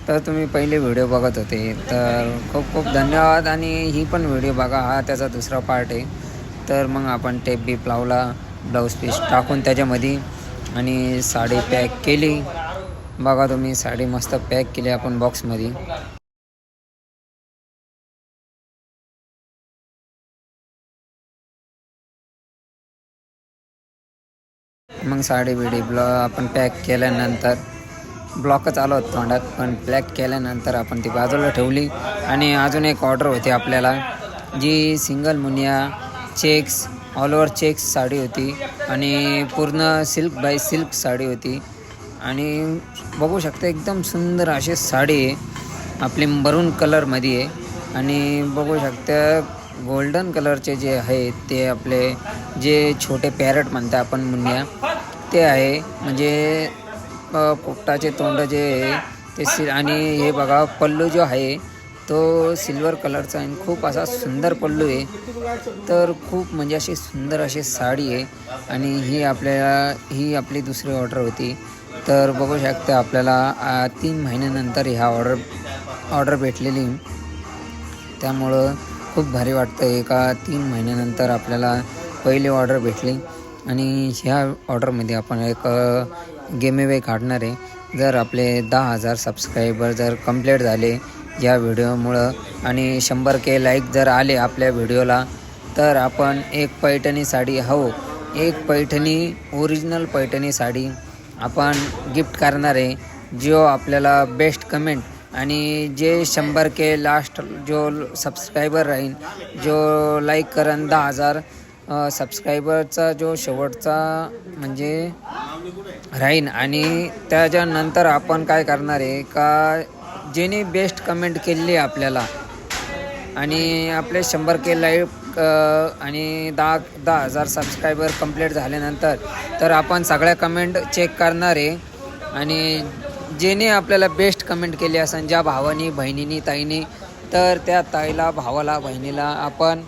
तर तुम्ही पहिले व्हिडिओ बघत होते तर खूप खूप धन्यवाद. आणि ही पण व्हिडिओ बघा, हा त्याचा दुसरा पार्ट आहे. तर मग आपण टेप बीप लावला, ब्लाऊज पीस टाकून त्याच्यामध्ये आणि साडी पॅक केली. बघा तुम्ही, साडी मस्त पॅक केली आपण बॉक्समध्ये. मग साडी बिडी आपण पॅक केल्यानंतर ब्लॉकच आलो होतं तोंडात, पण पॅक केल्यानंतर आपण ती बाजूला ठेवली. आणि अजून एक ऑर्डर होती आपल्याला, जी सिंगल मुनिया checks, all over checks sari होती आणि पूर्ण सिल्क बाय सिल्क साडी होती. आणि बघू शकता एकदम सुंदर अशी साडी आहे, आपली मरून कलरमध्ये आहे. आणि बघू शकता गोल्डन कलरचे जे आहेत ते आपले जे छोटे पॅरट म्हणतात आपण मुनिया, ते आहे. म्हणजे पोपटाचे तोंड जे आहे ते आणि हे बघा पल्लू जो आहे तो सिल्वर कलरचा आहे, खूप असा सुंदर पल्लू आहे. तर खूप म्हणजे अशी सुंदर अशी साडी आहे. आणि ही आपली दुसरी ऑर्डर होती. तर बघू शकता आपल्याला 3 महिन्यानंतर ह्या ऑर्डर भेटलेली. त्यामुळं खूप भारी वाटतं आहे का 3 महिन्यानंतर आपल्याला पहिली ऑर्डर भेटली. आणि ह्या ऑर्डरमध्ये आपण एक गेमवे काढणार आहे. जर आपले 10,000 सबस्क्रायबर जर कंप्लीट झाले या व्हिडिओमुळं आणि 100K लाईक जर आले आपल्या व्हिडिओला, तर आपण एक पैठणी साडी, एक पैठणी ओरिजिनल पैठणी साडी आपण गिफ्ट करणार आहे. जो आपल्याला बेस्ट कमेंट आणि जे 100K लास्ट जो सबस्क्रायबर राहील, जो लाईक करण 10,000 सबस्क्रायबरचा जो शेवटचा म्हणजे राहीन. आणि त्याच्यानंतर आपण काय करणार आहे का, ज्याने बेस्ट कमेंट केली आपल्याला आणि आपले 100K लाईक आणि 10,000 सबस्क्रायबर कंप्लीट झाल्यानंतर तर आपण सगळ्या कमेंट चेक करणार आहे. आणि ज्याने आपल्याला बेस्ट कमेंट केली असेल, ज्या भावानी, बहिणीनी, ताईनी, तर त्या ताईला, भावाला, बहिणीला आपण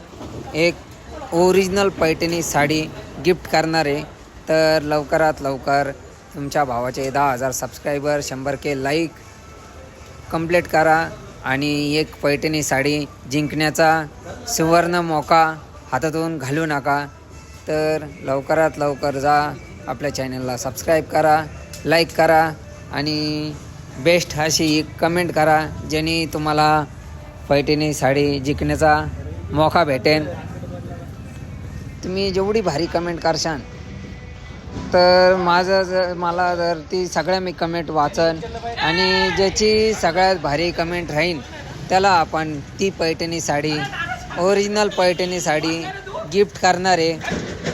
एक ओरिजिनल पैठणी साडी गिफ्ट करणार आहे. तर लवकरात लवकर तुमच्या भावाचे 10,000 सबस्क्रायबर, 100K लाईक कंप्लीट करा आणि एक पैठणी साडी जिंकण्याचा सुवर्ण मौका हातातून घालू नका. तर लवकरात लवकर जा, आपल्या चॅनलला सबस्क्राईब करा, लाईक करा आणि बेस्ट अशी एक कमेंट करा, ज्याने तुम्हाला पैठणी साडी जिंकण्याचा मौका भेटेल. तुम्ही जेवढी भारी कमेंट करशाल तर मला जर ती सगळ्या मी कमेंट वाचन आणि ज्याची सगळ्यात भारी कमेंट राहील त्याला आपण ती पैठणी साडी, ओरिजिनल पैठणी साडी गिफ्ट करणार आहे.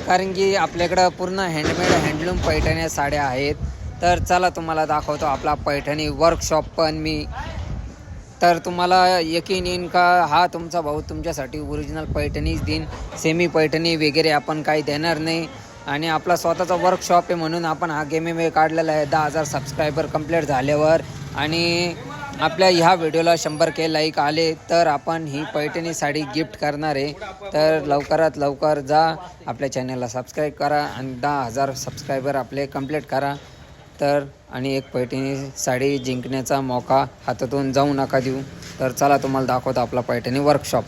कारण की आपल्याकडं पूर्ण हँडलूम पैठण्या साड्या आहेत. तर चला तुम्हाला दाखवतो आपला पैठणी वर्कशॉप पण मी. तर तुम्हाला यकीन येईन का हा तुमचा भाऊ तुमच्यासाठी ओरिजिनल पैठणीच देईन, सेमी पैठणी वगैरे आपण काही देणार नाही. आणि आपला स्वतःचा वर्कशॉप आहे म्हणून आपण हा गेम काढलेला आहे 10,000 सबस्क्रायबर कंप्लीट झाल्यावर. आणि आपल्या ह्या व्हिडिओला 100K लाईक आले तर आपण ही पैठणी साडी गिफ्ट करणार आहे. तर लवकरात लवकर जा, आपल्या चॅनलला सबस्क्राईब करा आणि 10,000 सबस्क्रायबर आपले कंप्लीट करा. तर आणि एक पैठणी साडी जिंकण्याचा मौका हातातून जाऊ नका देऊ. तर चला तुम्हाला दाखवतो आपला पैठणी वर्कशॉप.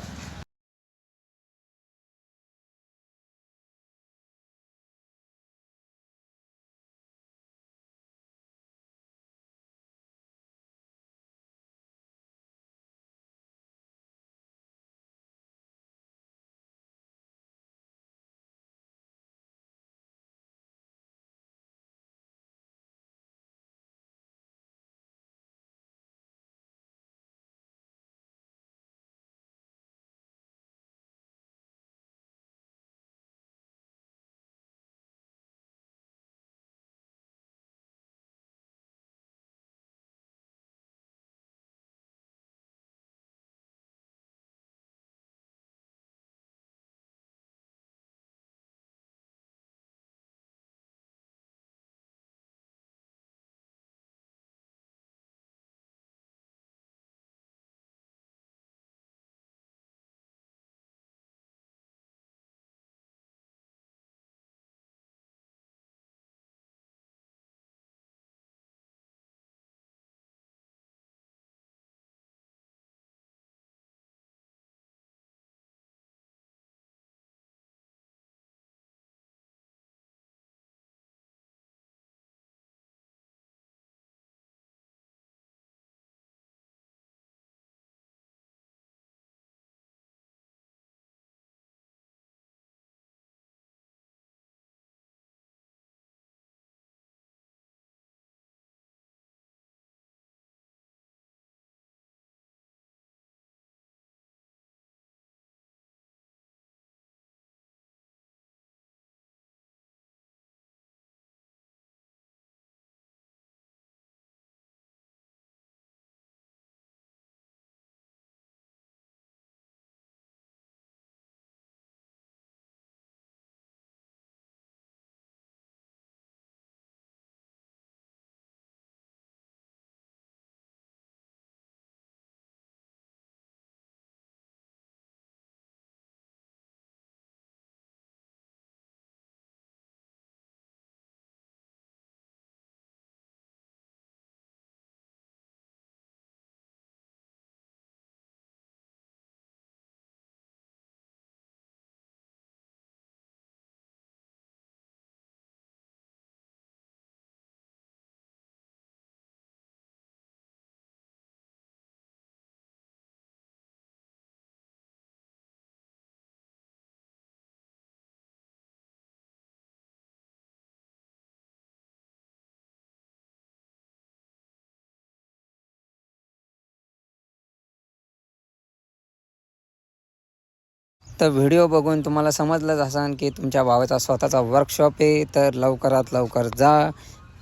तर व्हिडिओ बघून तुम्हाला समजलंच असेल की तुमच्या भावाचा स्वतःचा वर्कशॉप आहे, तर लवकरात लवकर जा.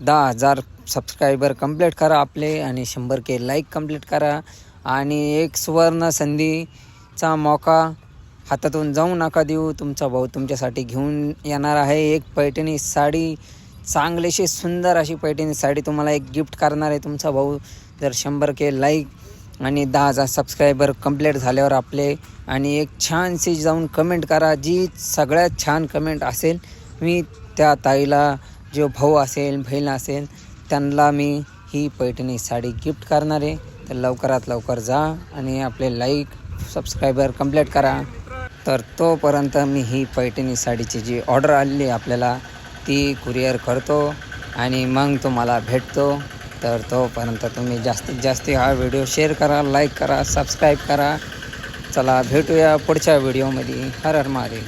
10,000 सबस्क्रायबर कंप्लीट करा आपले आणि 100K लाईक कंप्लीट करा. आणि एक सुवर्ण संधीचा मौका हातातून जाऊ नका देऊ. तुमचा भाऊ तुमच्यासाठी घेऊन येणार आहे एक पैठणी साडी, चांगलीशी सुंदर अशी पैठणी साडी तुम्हाला एक गिफ्ट करणार आहे तुमचा भाऊ. जर 100K लाईक आणि 10,000 सबस्क्रायबर कंप्लीट झाल्यावर आपले, आणि एक छानशी जाऊन कमेंट करा. जी सगळ्यात छान कमेंट असेल मी त्या ताईला, जो भाऊ असेल बहीण असेल त्यांना मी ही पैठणी साडी गिफ्ट करणार आहे. तर लवकरात लवकर जा आणि आपले लाईक सबस्क्रायबर कंप्लीट करा. तर तोपर्यंत मी ही पैठणी साडीची जी ऑर्डर आलेली आपल्याला ती कुरिअर करतो आणि मग तुम्हाला भेटतो. तर तोपर्यंत तुम्ही जास्तीत जास्त हा व्हिडिओ शेअर करा, लाईक करा, सबस्क्राईब करा. चला भेटूया पुढच्या व्हिडिओमध्ये. हर हर महादेव.